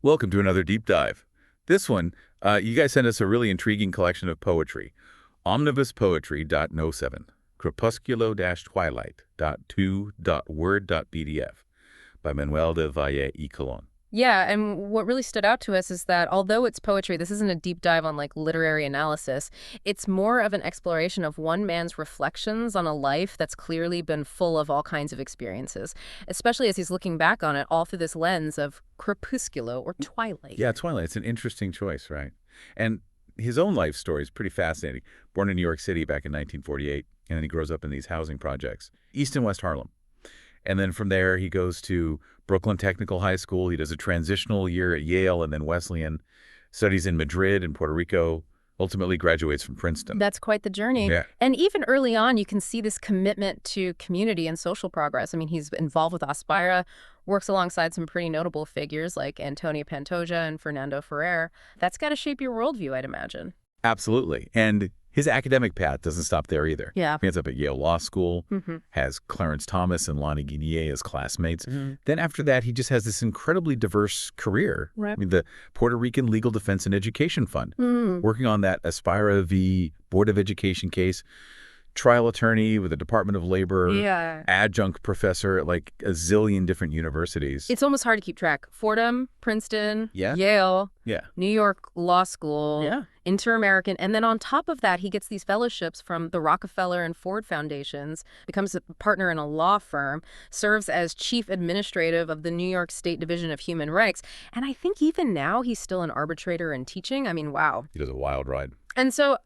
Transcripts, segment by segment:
Welcome to another deep dive. This one, you guys sent us a really intriguing collection of poetry. Omnibus Poetry .07, Crepusculo-Twilight.2.word.pdf by Manuel de Valle y Colón. Yeah, and what really stood out to us is that although it's poetry, this isn't a deep dive on like literary analysis. It's more of an exploration of one man's reflections on a life that's clearly been full of all kinds of experiences, especially as he's looking back on it all through this lens of Crepusculo or Twilight. Yeah, Twilight, it's an interesting choice, right? And his own life story is pretty fascinating. Born in New York City back in 1948, and then he grows up in these housing projects, East and West Harlem. And then from there, he goes to Brooklyn Technical High School. He does a transitional year at Yale and then Wesleyan, studies in Madrid and Puerto Rico, ultimately graduates from Princeton. That's quite the journey. Yeah. And even early on, you can see this commitment to community and social progress. I mean, he's involved with Aspira, works alongside some pretty notable figures like Antonio Pantoja and Fernando Ferrer. That's got to shape your worldview, I'd imagine. Absolutely. And his academic path doesn't stop there either. Yeah. He ends up at Yale Law School, Mm-hmm. has Clarence Thomas and Lonnie Guinier as classmates. Then after that, he just has this incredibly diverse career. Right. I mean, the Puerto Rican Legal Defense and Education Fund, working on that Aspira v. Board of Education case, trial attorney with the Department of Labor, Yeah. adjunct professor at like a zillion different universities. It's almost hard to keep track. Fordham, Princeton, Yeah. Yale, Yeah. New York Law School, Yeah. Inter-American. And then on top of that, he gets these fellowships from the Rockefeller and Ford Foundations, becomes a partner in a law firm, serves as chief administrative of the New York State Division of Human Rights. And I think even now he's still an arbitrator and teaching. I mean, wow. He does a wild ride. And so,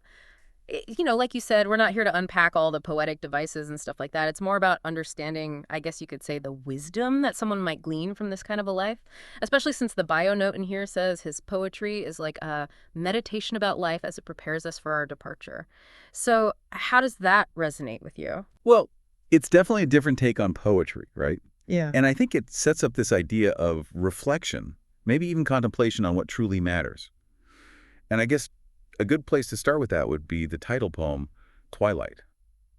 like you said, we're not here to unpack all the poetic devices and stuff like that. It's more about understanding, I guess you could say, the wisdom that someone might glean from this kind of a life, especially since the bio note in here says his poetry is like a meditation about life as it prepares us for our departure. So how does that resonate with you? Well, it's definitely a different take on poetry, right? Yeah. And I think it sets up this idea of reflection, maybe even contemplation on what truly matters. And I guess a good place to start with that would be the title poem, Twilight.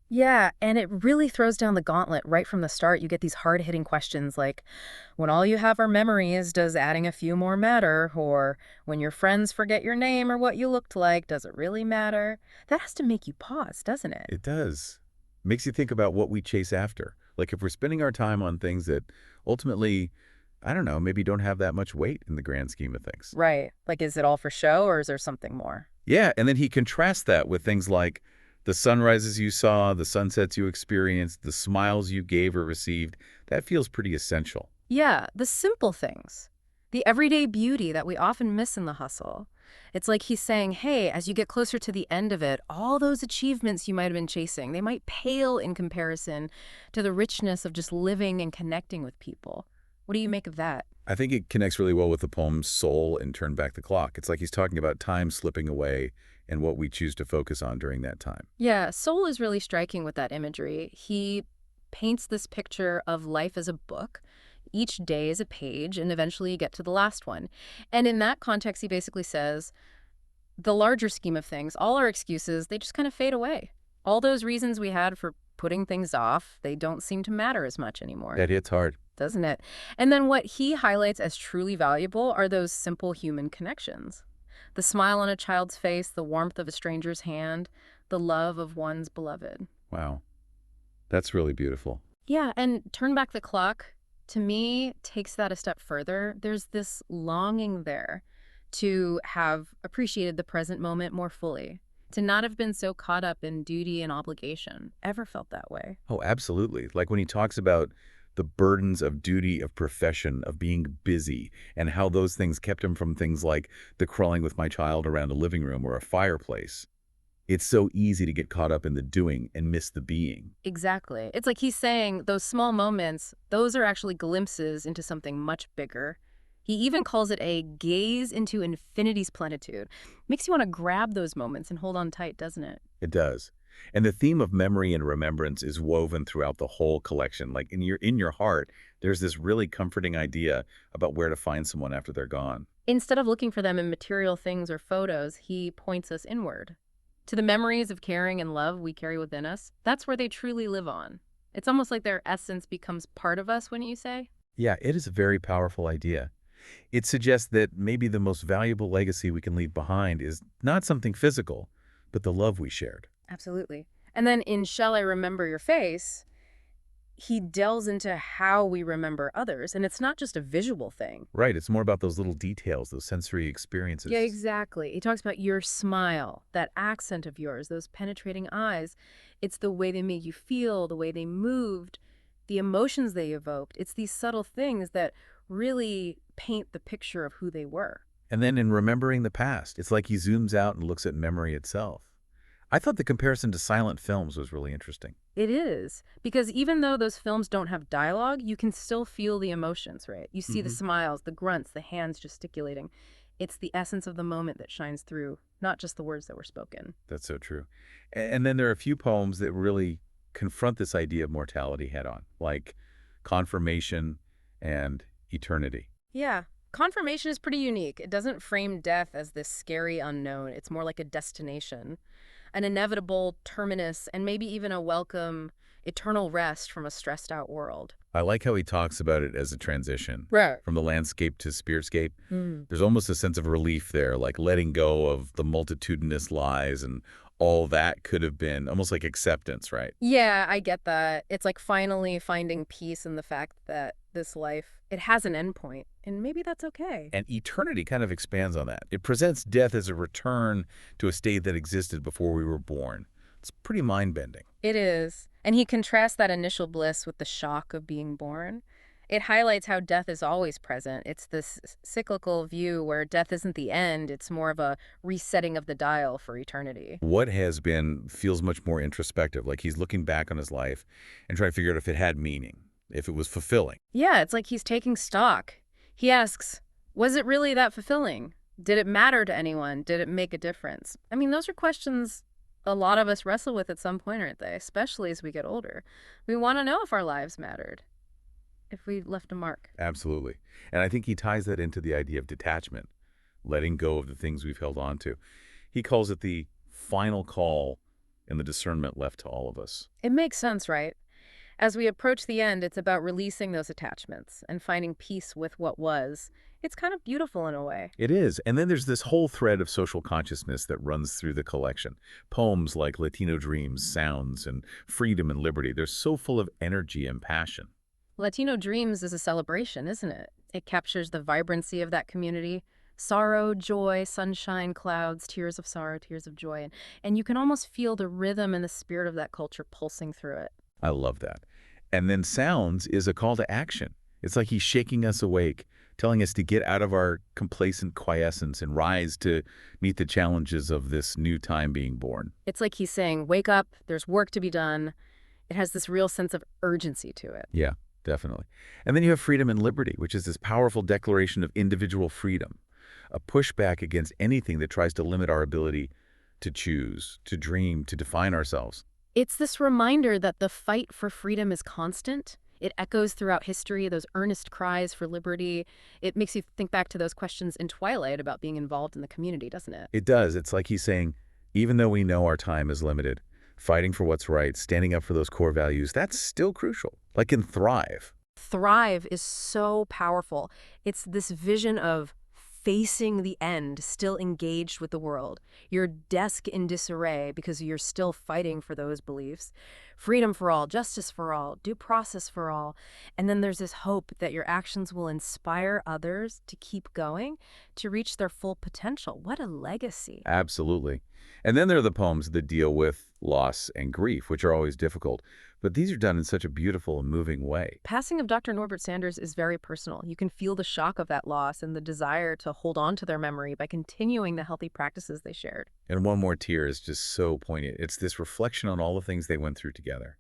Yeah, and it really throws down the gauntlet right from the start. You get these hard-hitting questions like, when all you have are memories, does adding a few more matter? Or when your friends forget your name or what you looked like, does it really matter? That has to make you pause, doesn't it? It does. Makes you think about what we chase after. Like if we're spending our time on things that ultimately, I don't know, maybe don't have that much weight in the grand scheme of things. Right. Like, is it all for show or is there something more? Yeah, and then he contrasts that with things like the sunrises you saw, the sunsets you experienced, the smiles you gave or received. That feels pretty essential. Yeah, the simple things. The everyday beauty that we often miss in the hustle. It's like he's saying, hey, as you get closer to the end of it, all those achievements you might have been chasing, they might pale in comparison to the richness of just living and connecting with people. What do you make of that? I think it connects really well with the poem's soul and Turn Back the Clock. It's like he's talking about time slipping away and what we choose to focus on during that time. Yeah, soul is really striking with that imagery. He paints this picture of life as a book. Each day is a page, and eventually you get to the last one. And in that context, he basically says, the larger scheme of things, all our excuses, they just kind of fade away. All those reasons we had for putting things off, they don't seem to matter as much anymore. That hits hard. Doesn't it? And then what he highlights as truly valuable are those simple human connections. The smile on a child's face, the warmth of a stranger's hand, the love of one's beloved. Wow. That's really beautiful. Yeah, and Turn Back the Clock, to me, takes that a step further. There's this longing there to have appreciated the present moment more fully, to not have been so caught up in duty and obligation. Ever felt that way? Oh, absolutely. Like when he talks about the burdens of duty, of profession, of being busy, and how those things kept him from things like the crawling with my child around a living room or a fireplace. It's so easy to get caught up in the doing and miss the being. Exactly. It's like he's saying those small moments, those are actually glimpses into something much bigger. He even calls it a gaze into infinity's plenitude. Makes you want to grab those moments and hold on tight, doesn't it? It does. And the theme of memory and remembrance is woven throughout the whole collection. Like in your heart, there's this really comforting idea about where to find someone after they're gone. Instead of looking for them in material things or photos, he points us inward to the memories of caring and love we carry within us. That's where they truly live on. It's almost like their essence becomes part of us, wouldn't you say? Yeah, it is a very powerful idea. It suggests that maybe the most valuable legacy we can leave behind is not something physical, but the love we shared. Absolutely. And then in Shall I Remember Your Face, he delves into how we remember others, and it's not just a visual thing. Right, it's more about those little details, those sensory Yeah, experiences. exactly. He talks about your smile, that accent of yours, those penetrating eyes. It's the way they made you feel, the way they moved, the emotions they evoked. It's these subtle things that really paint the picture of who they were. And then in remembering the past, it's like he zooms out and looks at memory itself. I thought the comparison to silent films was really interesting. It is, because even though those films don't have dialogue, you can still feel the emotions, right? You see the Hmm. smiles, the grunts, the hands gesticulating. It's the essence of the moment that shines through, not just the words that were spoken. That's so true. And then there are a few poems that really confront this idea of mortality head on, like Confirmation and Eternity. Yeah. Confirmation is pretty unique. It doesn't frame death as this scary unknown. It's more like a destination, an inevitable terminus, and maybe even a welcome eternal rest from a stressed out world. I like how he talks about it as a transition Right. from the landscape to spiritscape. Hmm. There's almost a sense of relief there, like letting go of the multitudinous lies and all that could have been, almost like acceptance, right? Yeah, I get that. It's like finally finding peace in the fact that this life, it has an endpoint, and maybe that's okay. And Eternity kind of expands on that. It presents death as a return to a state that existed before we were born. It's pretty mind-bending. It is. And he contrasts that initial bliss with the shock of being born. It highlights how death is always present. It's this cyclical view where death isn't the end, it's more of a resetting of the dial for eternity. What has been feels much more introspective, like he's looking back on his life and trying to figure out if it had meaning, if it was fulfilling. Yeah, it's like he's taking stock. He asks, was it really that fulfilling? Did it matter to anyone? Did it make a difference? I mean, those are questions a lot of us wrestle with at some point, aren't they? Especially as we get older. We want to know if our lives mattered, if we left a mark. Absolutely. And I think he ties that into the idea of detachment, letting go of the things we've held on to. He calls it the final call and the discernment left to all of us. It makes sense, right? As we approach the end, it's about releasing those attachments and finding peace with what was. It's kind of beautiful in a way. It is. And then there's this whole thread of social consciousness that runs through the collection. Poems like Latino Dreams, Sounds, and Freedom and Liberty. They're so full of energy and passion. Latino Dreams is a celebration, isn't it? It captures the vibrancy of that community. Sorrow, joy, sunshine, clouds, tears of sorrow, tears of joy. And you can almost feel the rhythm and the spirit of that culture pulsing through it. I love that. And then Sounds is a call to action. It's like he's shaking us awake, telling us to get out of our complacent quiescence and rise to meet the challenges of this new time being born. It's like he's saying, wake up, there's work to be done. It has this real sense of urgency to it. Yeah, definitely. And then you have Freedom and Liberty, which is this powerful declaration of individual freedom, a pushback against anything that tries to limit our ability to choose, to dream, to define ourselves. It's this reminder that the fight for freedom is constant. It echoes throughout history, those earnest cries for liberty. It makes you think back to those questions in Twilight about being involved in the community, doesn't it? It does. It's like he's saying, even though we know our time is limited, fighting for what's right, standing up for those core values, that's still crucial. Like in Thrive. Thrive is so powerful. It's this vision of facing the end, still engaged with the world. Your desk in disarray because you're still fighting for those beliefs. Freedom for all, justice for all, due process for all. And then there's this hope that your actions will inspire others to keep going, to reach their full potential. What a legacy. Absolutely. And then there are the poems that deal with loss and grief, which are always difficult. But these are done in such a beautiful and moving way. Passing of Dr. Norbert Sanders is very personal. You can feel the shock of that loss and the desire to hold on to their memory by continuing the healthy practices they shared. And One More Tear is just so poignant. It's this reflection on all the things they went through together,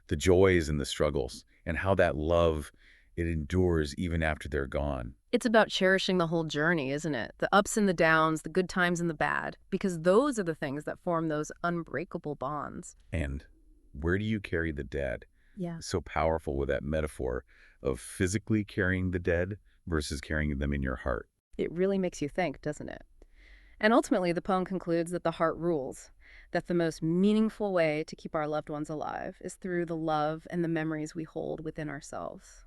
the joys and the struggles, and how that love, it endures even after they're gone. It's about cherishing the whole journey, isn't it? The ups and the downs, the good times and the bad, because those are the things that form those unbreakable bonds. And where do you carry the dead? Yeah. So powerful with that metaphor of physically carrying the dead versus carrying them in your heart. It really makes you think, doesn't it? And ultimately, the poem concludes that the heart rules, that the most meaningful way to keep our loved ones alive is through the love and the memories we hold within ourselves.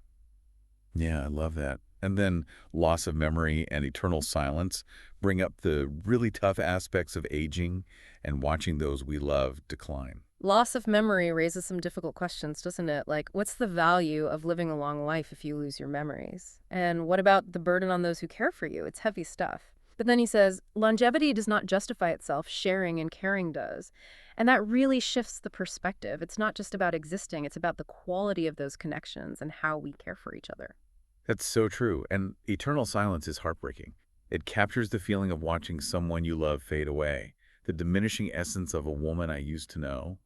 Yeah, I love that. And then loss of memory and eternal silence bring up the really tough aspects of aging and watching those we love decline. Loss of memory raises some difficult questions, doesn't it? Like, what's the value of living a long life if you lose your memories? And what about the burden on those who care for you? It's heavy stuff. But then he says, longevity does not justify itself, sharing and caring does. And that really shifts the perspective. It's not just about existing, it's about the quality of those connections and how we care for each other. That's so true. And eternal silence is heartbreaking. It captures the feeling of watching someone you love fade away, the diminishing essence of a woman I used to know.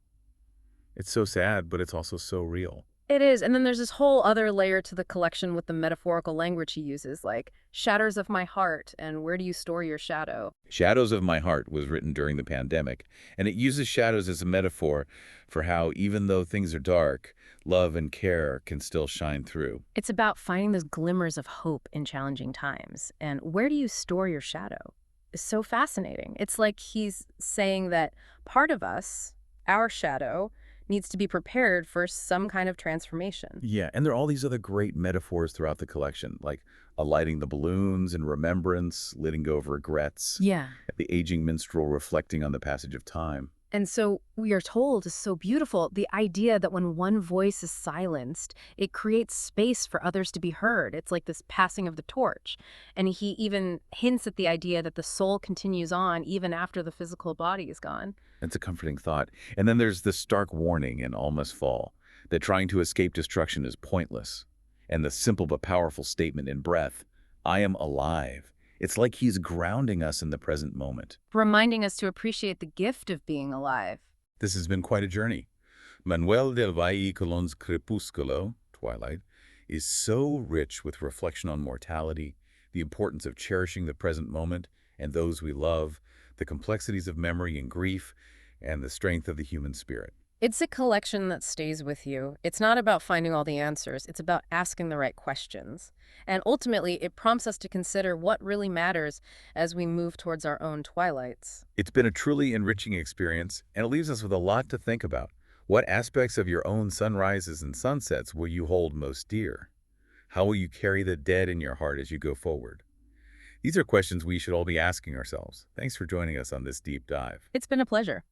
It's so sad, but it's also so real. It is. And then there's this whole other layer to the collection with the metaphorical language he uses, like shadows of my heart and where do you store your shadow? Shadows of My Heart was written during the pandemic, and it uses shadows as a metaphor for how, even though things are dark, love and care can still shine through. It's about finding those glimmers of hope in challenging times. And where do you store your shadow? It's so fascinating. It's like he's saying that part of us, our shadow, needs to be prepared for some kind of transformation. Yeah, and there are all these other great metaphors throughout the collection, like alighting the balloons and remembrance, letting go of regrets, Yeah. the aging minstrel reflecting on the passage of time. And so we are told is so beautiful, the idea that when one voice is silenced, it creates space for others to be heard. It's like this passing of the torch. And he even hints at the idea that the soul continues on even after the physical body is gone. It's a comforting thought. And then there's the stark warning in All Must Fall, that trying to escape destruction is pointless. And the simple but powerful statement in Breath, I am alive. It's like he's grounding us in the present moment. Reminding us to appreciate the gift of being alive. This has been quite a journey. Manuel del Valle Colón's Crepúsculo, Twilight, is so rich with reflection on mortality, the importance of cherishing the present moment and those we love, the complexities of memory and grief, and the strength of the human spirit. It's a collection that stays with you. It's not about finding all the answers. It's about asking the right questions. And ultimately, it prompts us to consider what really matters as we move towards our own twilights. It's been a truly enriching experience, and it leaves us with a lot to think about. What aspects of your own sunrises and sunsets will you hold most dear? How will you carry the dead in your heart as you go forward? These are questions we should all be asking ourselves. Thanks for joining us on this deep dive. It's been a pleasure.